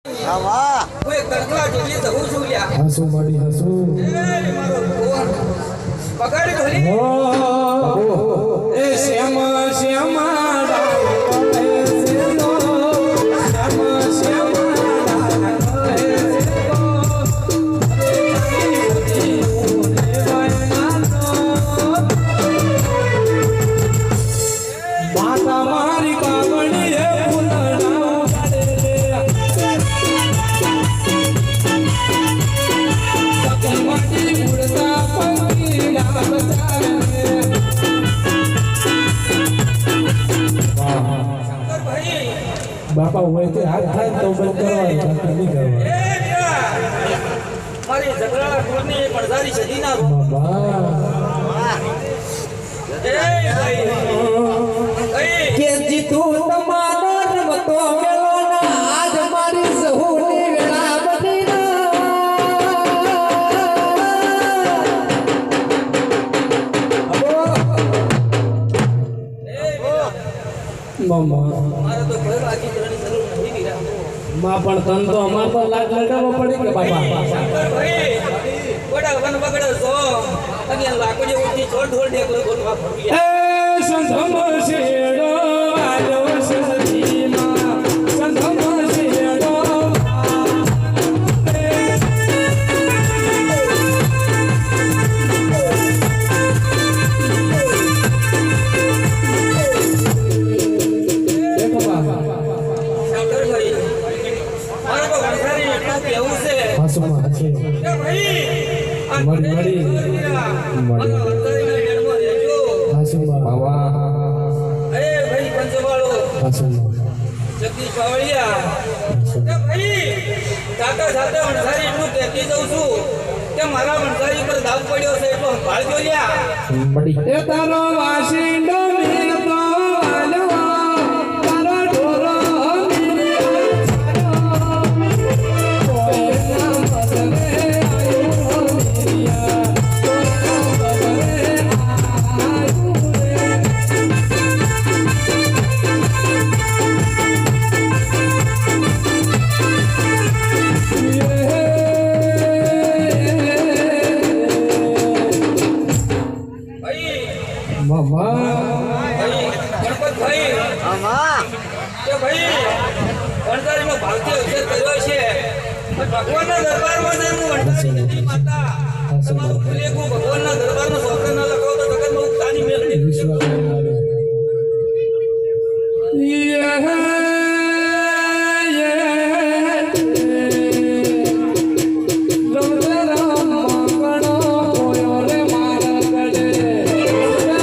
હા વાહ કોઈ તડકા જેવી જવું છું લ્યા હસુ માડી હસુ એ મારો ભગવાન પગાડી ધરી એ શ્યામ શ્યામ ડાય સેલો શ્યામ શ્યામ ડાય સેલો માતા મારી કાવડી હે ફૂલડા ઉડાડે માટી ઉડતા પંખીડા બચાવે શંકર ભાઈ બાપા હોય તે હાથ થાય તો બંધ કરવાનું નહીં કરવાનું એ મીરા મારી ઝઘડા કુળની એક અડધારી સદીના રો બાબા એ ભાઈ કે જીતું તમારો રમતો મેલો ના આજ મારી સહુની વેળા બની મમ્મા મારે તો ઘર આખી કરવાની જરૂર નથી મીરા માં પણ તન તો અમાર તો લાગ લગાવવો પડે કે બાપા શંકર ભાઈ બડા વન બગડો છો અને લાકડી ઉઠી છોડ છોડ એકલો ગોતવા ફરવી એ સંધમ શેડો આજો સદીમાં સંધમ શેડો દેખો બાપા શંકર ભાઈ મારે તો વણસારી એટલું કેવું છે હસમાં હસે કે ભાઈ આ મળી મળી મને વણસારીના મેળમાં રહેજો હસમાં બાબા અરે ભાઈ પંચવાળો હસમાં જગદીશ બાવળિયા કે ભાઈ જાતા જાતા વણસારી એટલું કહેતી જઉં છું કે મારા વણસારી પર દાવ પડ્યો છે એટલો સંભાળજો લ્યા મળી એ તારો વાસિંડો મેં તો વાલવા તારો ઢોરો ભાઈ મામા ભાઈ ગણપતભાઈ હા વાહ કે ભાઈ વણસારીનો ભાવથી અવસર કર્યો છે પણ ભગવાનના દરબારમાં જઈને હું વણસારી નથી માતા તમારું ફૂલેકું ભગવાનના દરબારનો